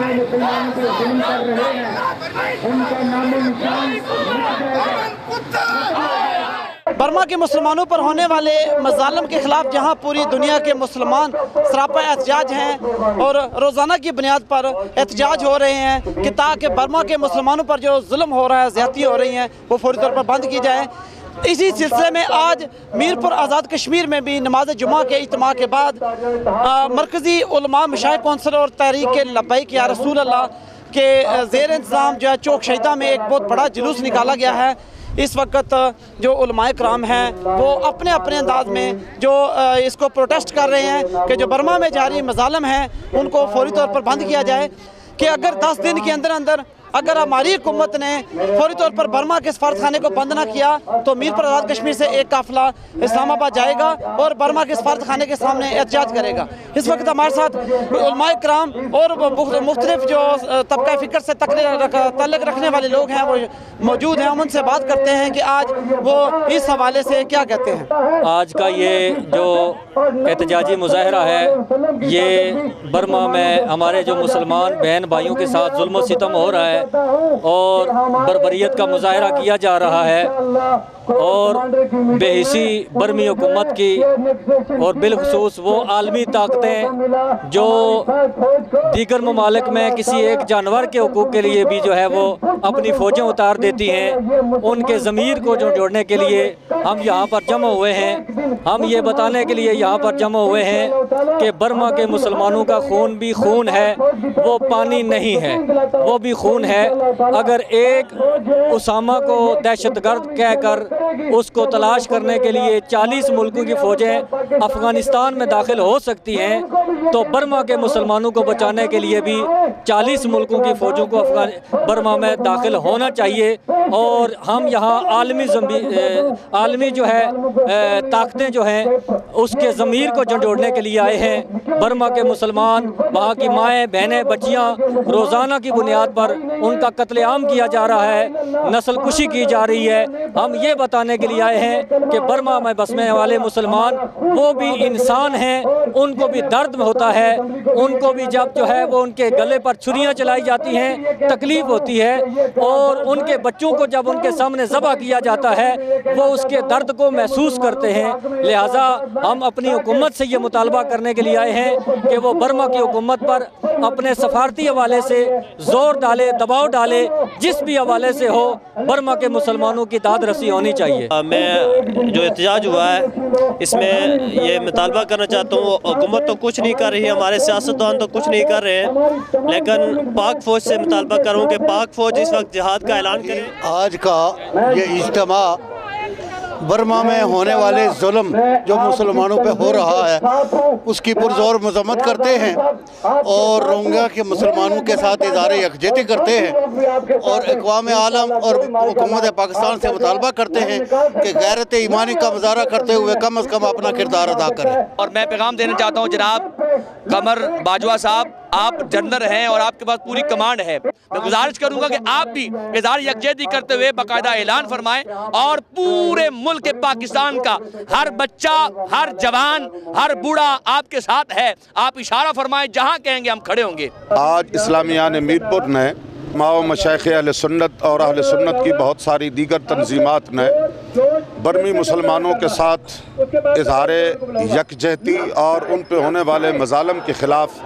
के मुसलमानों पे जुल्म कर रहे हैं उनका नामो निशान मिट जाएगा। बर्मा के मुसलमानों पर होने वाले मज़ालिम के ख़िलाफ़ जहाँ पूरी दुनिया के मुसलमान सरापा एहतजाज हैं और रोज़ाना की बुनियाद पर एहतजाज हो रहे हैं कि ताकि बर्मा के मुसलमानों पर जो जुल्म हो रहा है, ज़्यादती हो रही हैं, वो फौरी तौर पर बंद की जाए। इसी सिलसिले में आज मीरपुर आज़ाद कश्मीर में भी नमाज जुमा के इज्तिमा के बाद मरकज़ी उलमा मशाइख कौंसिल और तहरीक लब्बैक या रसूल अल्लाह के ज़ेर इंतज़ाम जो है चौक शहीदा में एक बहुत बड़ा जुलूस निकाला गया है। इस वक्त जो उलमाए कराम हैं वो अपने अपने अंदाज में जो इसको प्रोटेस्ट कर रहे हैं कि जो बर्मा में जारी मज़ालिम हैं उनको फौरी तौर पर बंद किया जाए, कि अगर 10 दिन के अंदर अंदर अगर हमारी हुकूमत ने फौरी तौर पर बर्मा के सफारत खाने को बंद ना किया तो मीरपुर आज़ाद कश्मीर से एक काफ़िला इस्लामाबाद जाएगा और बर्मा के सफारत खाने के सामने एहतजाज करेगा। इस वक्त हमारे साथ उलमाए कराम और मुख्तलिफ जो तबका फ़िक्र से ताल्लुक़ रखने वाले लोग हैं वो मौजूद हैं। हम उनसे बात करते हैं कि आज वो इस हवाले से क्या कहते हैं। आज का ये जो एहतजाजी मुजाहरा है ये बर्मा में हमारे जो मुसलमान बहन भाइयों के साथ जुल्म सितम हो रहा है और बर्बरियत का मुजाहरा किया जा रहा है और बेहिसी बर्मी हुकूमत की और बिलखसूस वो आलमी ताकतें जो दीगर ममालिक में किसी एक जानवर के हुकूक के लिए भी जो है वो अपनी फ़ौजें उतार देती हैं, उनके ज़मीर को जो जोड़ने के लिए हम यहाँ पर जमा हुए हैं। हम ये बताने के लिए यहाँ पर जमा हुए हैं कि बर्मा के मुसलमानों का खून भी खून है, वो पानी नहीं है, वो भी खून है। अगर एक उसामा को दहशतगर्द कहकर उसको तलाश करने के लिए 40 मुल्कों की फ़ौजें अफ़गानिस्तान में दाखिल हो सकती हैं तो बर्मा के मुसलमानों को बचाने के लिए भी 40 मुल्कों की फ़ौजों को बर्मा में दाखिल होना चाहिए। और हम यहाँ आलमी जो है ताकतें जो हैं उसके ज़मीर को जोड़ने के लिए आए हैं। बर्मा के मुसलमान, वहाँ की माएँ बहनें बच्चियाँ रोज़ाना की बुनियाद पर उनका कत्लेआम किया जा रहा है, नस्ल कुशी की जा रही है। हम ये बताने के लिए आए हैं कि बर्मा में बसने वाले मुसलमान वो भी इंसान हैं, उनको भी दर्द होता है, उनको भी जब जो है वो उनके गले पर छुरियां चलाई जाती हैं तकलीफ़ होती है और उनके बच्चों को जब उनके सामने ज़बह किया जाता है वो उसके दर्द को महसूस करते हैं। लिहाजा हम अपनी हुकूमत से ये मुतालबा करने के लिए आए हैं कि वो बर्मा की हुकूमत पर अपने सफारती हवाले से ज़ोर डाले, दबाव डाले, जिस भी हवाले से हो बर्मा के मुसलमानों की दाद रसी होनी चाहिए। मैं जो एहतजाज हुआ है इसमें ये मुतालबा करना चाहता हूँ, हुकूमत तो कुछ नहीं कर रही है, हमारे सियासतदान तो कुछ नहीं कर रहे हैं, लेकिन पाक फ़ौज से मुतालबा करूँ कि पाक फ़ौज इस वक्त जिहाद का ऐलान करे। आज का ये इज्तिमा बर्मा में होने वाले जुल्म जो मुसलमानों पे हो रहा है उसकी पुरजोर मजम्मत करते हैं और रोहिंग्या के मुसलमानों के साथ इज़हार यकजहती करते हैं और अक़वाम आलम और हुकूमत पाकिस्तान से मुतालबा करते हैं कि गैरत ईमानी का मुजाहरा करते हुए कम अज़ कम अपना किरदार अदा करें। और मैं पैगाम देना चाहता हूँ जनाब कमर बाजवा साहब, आप जनरल हैं और आपके पास पूरी कमांड है, मैं गुजारिश करूंगा कि आप भी इज़हार यकजहती करते हुए बाकायदा ऐलान फरमाएं और पूरे मुल्क के पाकिस्तान का हर बच्चा, हर जवान, हर बूढ़ा आपके साथ है। आप इशारा फरमाएं, जहां कहेंगे हम खड़े होंगे। आज इस्लामियान मीरपुर ने माओ मशाइख अहले सुन्नत और अहले सुन्नत की बहुत सारी दीगर तंजीमात ने बर्मी मुसलमानों के साथ इज़हार यकजहती और उन पे होने वाले मज़ालिम के ख़िलाफ़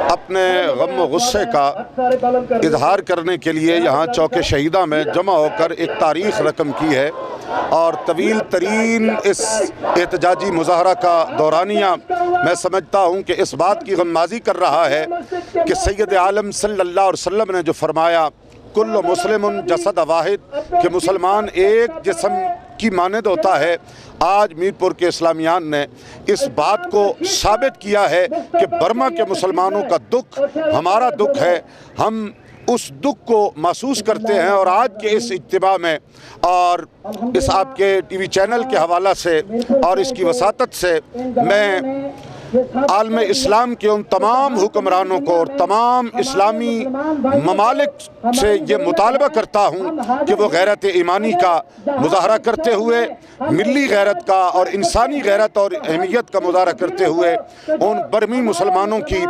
अपने गम व गुस्से का इजहार करने के लिए यहाँ चौक शहीदा में जमा होकर एक तारीख़ रकम की है और तवील तरीन इस एहतजाजी मुजाहरा का दौरानिया मैं समझता हूँ कि इस बात की गम्माज़ी कर रहा है कि सैयद आलम सल्लल्लाहु अलैहि वसल्लम ने जो फरमाया कुल्लु मुस्लिमुन जसद वाहिद कि मुसलमान एक जिस्म की मानद होता है, आज मीरपुर के इस्लामियान ने इस बात को साबित किया है कि बर्मा के मुसलमानों का दुख हमारा दुख है, हम उस दुख को महसूस करते हैं। और आज के इस इज्तिमा में और इस आपके टीवी चैनल के हवाला से और इसकी वसातत से मैं आलम इस्लाम के उन तमाम हुक्मरानों को और तमाम इस्लामी ममालिक से ये मुतालबा करता हूँ कि वो गैरत ईमानी का मुजाहरा करते हुए, मिली गैरत का और इंसानी गैरत और अहमियत का मुजाहरा करते हुए उन बर्मी मुसलमानों की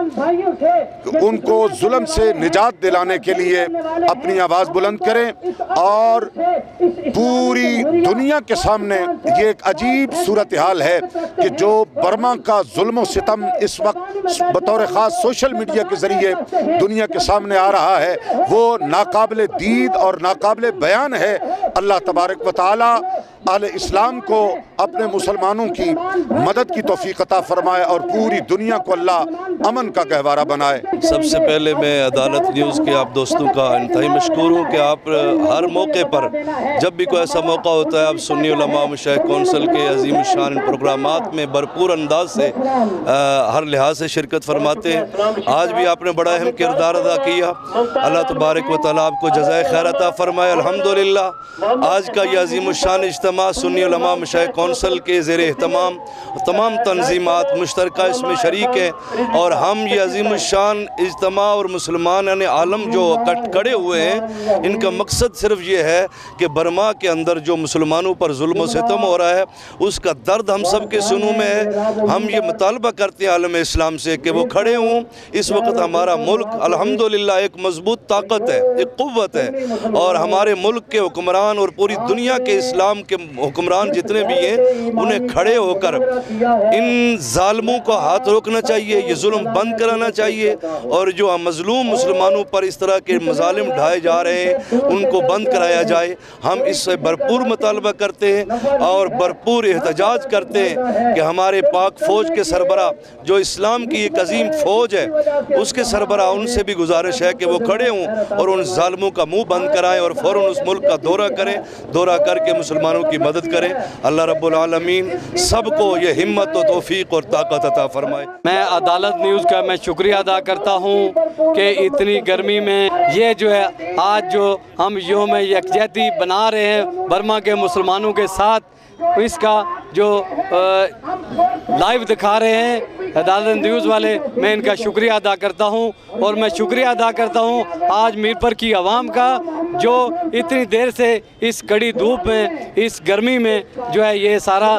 उनको जुल्म से निजात दिलाने के लिए अपनी आवाज़ बुलंद करें। और पूरी दुनिया के सामने ये एक अजीब सूरत हाल है कि जो बर्मा का जुल्म सितम इस वक्त बतौर ख़ास सोशल मीडिया के ज़रिए दुनिया के सामने आ रहा है, वो नाकाबिल दीद और नाकाबिल बयान है। अल्लाह तबारक व तआला अहले इस्लाम को अपने मुसलमानों की मदद की तौफीक अता फरमाए और पूरी दुनिया को अल्लाह अमन का गहवारा बनाए। सबसे पहले मैं अदालत न्यूज़ के आप दोस्तों का इंतहाई मशकूर हूँ कि आप हर मौके पर जब भी कोई ऐसा मौका होता है आप सुन्नी उलमा मशाइख कौंसिल के अजीम शान प्रोग्रामात में भरपूर अंदाज से हर लिहाज से शिरकत फरमाते हैं। आज भी आपने बड़ा अहम किरदार अदा किया। अल्लाह तबारक व तआला आपको जज़ाए खैर अता फरमाए। अल्हम्दुलिल्लाह आज का ये अजीम शान इज्तिमा सुन्नी उलमा मशाइख कौंसिल के ज़ेर एहतमाम तमाम तंजीमात मुश्तरका इसमें शरीक हैं और हम ये अजीम शान इज्तिमा और मुसलमान यानी आलम जो खड़े हुए हैं, इनका मकसद सिर्फ ये है कि बर्मा के अंदर जो मुसलमानों पर जुल्म व सितम हो रहा है उसका दर्द हम सब के सुनूं में है। हम ये मुतालबा करते हैं आलम इस्लाम से कि वो खड़े हों। इस वक्त हमारा मुल्क अल्हम्दुलिल्लाह एक मजबूत ताकत है, एक क़ुव्वत है और हमारे मुल्क के हुक्मरान और पूरी दुनिया के इस्लाम के हुक्मरान जितने भी हैं उन्हें खड़े होकर इन जालिमों को हाथ रोकना चाहिए, ये जुल्म बंद कराना चाहिए और जो मजलूम मुसलमानों पर इस तरह के मजालिम ढाए जा रहे हैं उनको बंद कराया जाए। हम इससे भरपूर मुतालबा करते हैं और भरपूर एहतजाज करते हैं कि हमारे पाक फ़ौज के सरबरा जो इस्लाम की एक अजीम फ़ौज है उसके सरबरा उनसे भी गुजारिश है कि वो खड़े हों और उन जालिमों का मुँह बंद कराएँ और फ़ौरन उस मुल्क का दौरा करें, दौरा करके मुसलमानों की मदद करें। अल्लाह रब्बुल आलमीन सबको ये हिम्मत और तौफीक और ताकत अता फरमाए। मैं अदालत न्यूज़ का मैं शुक्रिया अदा करता हूँ कि इतनी गर्मी में ये जो है आज जो हम योम यकजहती बना रहे हैं बर्मा के मुसलमानों के साथ, इसका जो लाइव दिखा रहे हैं अदालत न्यूज़ वाले, मैं इनका शुक्रिया अदा करता हूँ। और मैं शुक्रिया अदा करता हूँ आज मीरपुर की आवाम का जो इतनी देर से इस कड़ी धूप में इस गर्मी में जो है ये सारा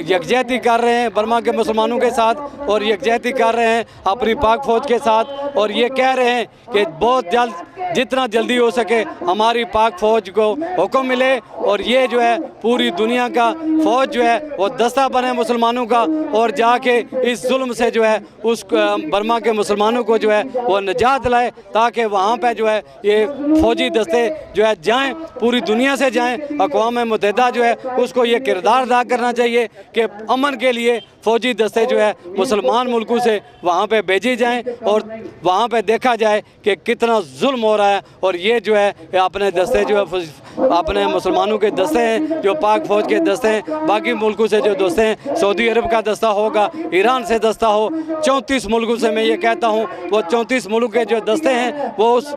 यकजहती कर रहे हैं बर्मा के मुसलमानों के साथ और यकजहती कर रहे हैं अपनी पाक फ़ौज के साथ और ये कह रहे हैं कि बहुत जल्द जितना जल्दी हो सके हमारी पाक फ़ौज को हुक्म मिले और ये जो है पूरी दुनिया का फ़ौज जो है वो दस्ता बने मुसलमानों का और जाके इस जुल्म से जो है उस बर्मा के मुसलमानों को जो है वो निजात दिलाए ताकि वहाँ पे जो है ये फ़ौजी दस्ते जो है जाएं, पूरी दुनिया से जाएं। अक़वाम मुत्तहिदा जो है उसको ये किरदार अदा करना चाहिए कि अमन के लिए फ़ौजी दस्ते जो है मुसलमान मुल्कों से वहाँ पे भेजी जाएं और वहाँ पे देखा जाए कि कितना जुल्म हो रहा है। और ये जो है अपने दस्ते जो है अपने मुसलमानों के दस्ते हैं, जो पाक फ़ौज के दस्ते हैं, बाकी मुल्कों से जो दस्ते हैं, सऊदी अरब का दस्ता होगा, ईरान से दस्ता हो, 34 मुल्कों से मैं ये कहता हूँ वो 34 मुल्क के जो दस्ते हैं वो उस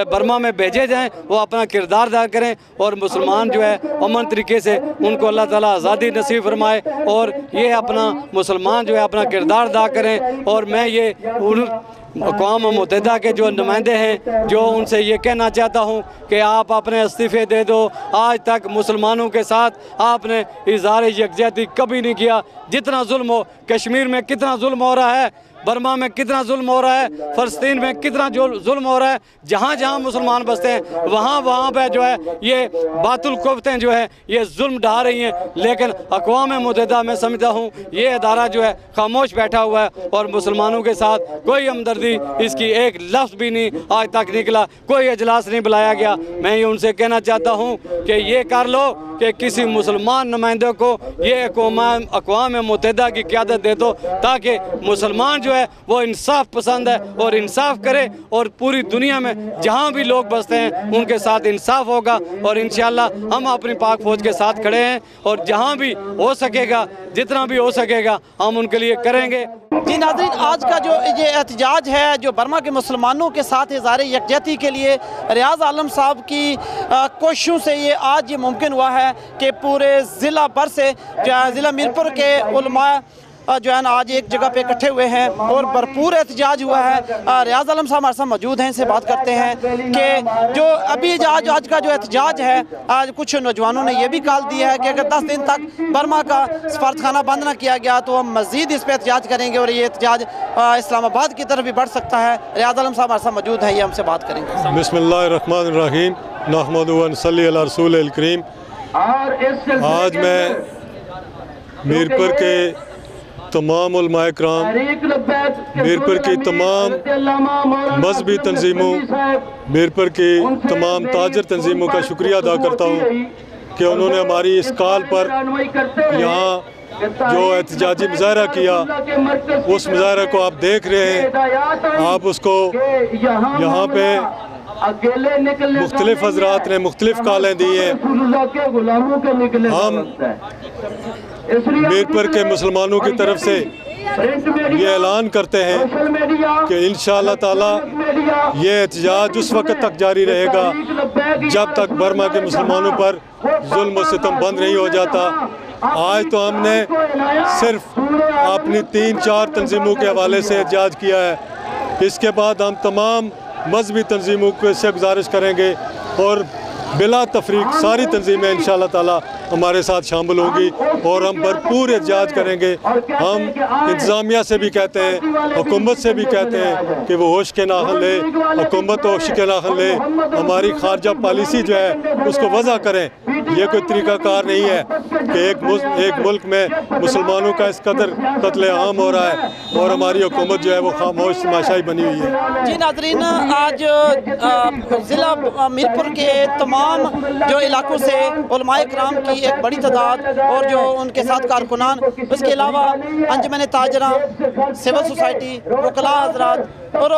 बर्मा में भेजे जाएँ, वो अपना किरदार अदा करें और मुसलमान जो है अमन तरीके से उनको अल्लाह ताला आज़ादी नसीब फरमाए और ये अपना मुसलमान जो है अपना किरदार अदा करें। और मैं ये अक़वाम मुत्तहिदा के जो नुमाइंदे हैं जो उनसे ये कहना चाहता हूँ कि आप अपने इस्तीफ़े दे दो। आज तक मुसलमानों के साथ आपने इज़हार यकजहती कभी नहीं किया। जितना जुल्म हो, कश्मीर में कितना जुल्म हो रहा है, बर्मा में कितना जुल्म हो रहा है, फ़लस्तीन में कितना जुल्म हो रहा है, जहाँ जहाँ मुसलमान बसते हैं वहाँ वहाँ पे जो है ये बातुल कुफ्तें जो है ये जुल्म ढा रही हैं। लेकिन अक़वाम मुत्तहिदा मैं समझता हूँ ये अदारा जो है खामोश बैठा हुआ है और मुसलमानों के साथ कोई हमदर्दी इसकी एक लफ्ज़ भी नहीं आज तक निकला, कोई अजलास नहीं बुलाया गया। मैं ये उनसे कहना चाहता हूँ कि ये कर लो कि किसी मुसलमान नुमाइंदे को ये अक़वाम मुत्तहिदा की क़यादत दे दो ताकि मुसलमान जो है वो इंसाफ पसंद है और इंसाफ करे और पूरी दुनिया में जहाँ भी लोग बसते हैं उनके साथ इंसाफ होगा और इंशाअल्लाह हम अपनी पाक फ़ौज के साथ खड़े हैं और जहाँ भी हो सकेगा जितना भी हो सकेगा हम उनके लिए करेंगे। जी नाज़रीन, आज का जो ये एहतजाज है जो बर्मा के मुसलमानों के साथ इज़हार यकजहती के लिए रियाज़ आलम साहब की कोशिशों से ये आज ये मुमकिन हुआ है कि पूरे ज़िला भर से ज़िला मीरपुर के उलमा जो है ना आज एक जगह पे इकट्ठे हुए हैं और भरपूर एहतजाज हुआ है। रियाज आलम साहब हमारे साथ मौजूद हैं, इनसे बात करते हैं कि जो अभी आज का जो एहतजाज है, आज कुछ नौजवानों ने यह भी कॉल दिया है कि अगर 10 दिन तक बर्मा का सफारतखाना बंद ना किया गया तो हम मज़ीद इस पर एहतजाज करेंगे और ये एहतजाज इस्लामाबाद की तरफ भी बढ़ सकता है। रियाज आलम साहब हमारे साथ मौजूद हैं, ये हमसे बात करेंगे। बिस्मिल्लाहिर्रहमानिर्रहीम, नहमदुहु व नसल्ली अला रसूलिल करीम। आज मैं मीरपुर के तमाम उलमाए किराम, मीरपुर की तमाम मजहबी तंजीमों, मीरपुर की तमाम ताजर तंजीमों का शुक्रिया अदा करता हूँ कि उन्होंने हमारी इस कॉल पर यहाँ जो एहतजाजी मुजाहरा किया, उस मुजाहरा को आप देख रहे हैं। आप उसको यहाँ पे मुख्तलिफ हजरात ने मुख्तलिफ कॉलें दी हैं। हम मीरपुर के मुसलमानों की तरफ से ये ऐलान करते हैं कि इंशाअल्लाह ताला ये एहतजाज उस वक्त तक जारी रहेगा जब तक बर्मा के मुसलमानों पर जुल्म व सितम बंद नहीं हो जाता। आज तो हमने सिर्फ अपनी 3-4 तंजीमों के हवाले से एहतजाज किया है, इसके बाद हम तमाम मजहबी तंजीमों को इससे गुजारिश करेंगे और बिला तफरीक सारी तंजीमें इंशाअल्लाह ताला हमारे साथ शामिल होंगी और हम भरपूर एहतजाज करेंगे। हम इंतज़ामिया से भी कहते हैं, हुकूमत से भी कहते हैं कि वो होश के नाखन ले, हुकूमत होश के नाखन ले, हमारी खारजा पॉलिसी जो है उसको वज़ा करें। ये कोई तरीक़ाकार नहीं है कि एक मुल्क में मुसलमानों का इस कदर कत्ल आम हो रहा है और हमारी हुकूमत जो है वो खामोश तमाशाई बनी हुई है। जी नाज़रीन, आज ज़िला मीरपुर के तमाम जो इलाकों से उलमाए किराम की एक बड़ी तादाद और जो उनके साथ कारकुनान, उसके अलावा अंजुमन ताजरा, सिविल सोसाइटी, वकला हजरात और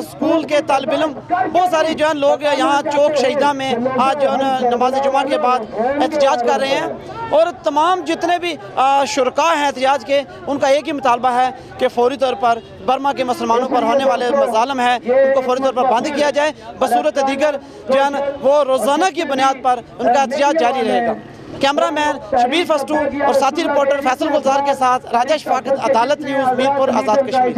स्कूल के तालिब इल्म, बहुत सारे जो है लोग यहाँ चौक शहीदा में आज जो है नमाज जुमा के बाद एहतजाज कर रहे हैं। और तमाम जितने भी शुरका हैं एहतजाज के, उनका एक ही मुतालबा है कि फौरी तौर पर बर्मा के मुसलमानों पर होने वाले मज़ालिम है उनको फौरी तौर पर बंद किया जाए। बसूरत दीगर जो है वो रोज़ाना की बुनियाद पर उनका एहतजाज जारी रहेगा। कैमरामैन शबीर फस्टू और साथी रिपोर्टर फैसल गुलजार के साथ राजेश फाकिद, अदालत न्यूज़, मीरपुर, आज़ाद कश्मीर।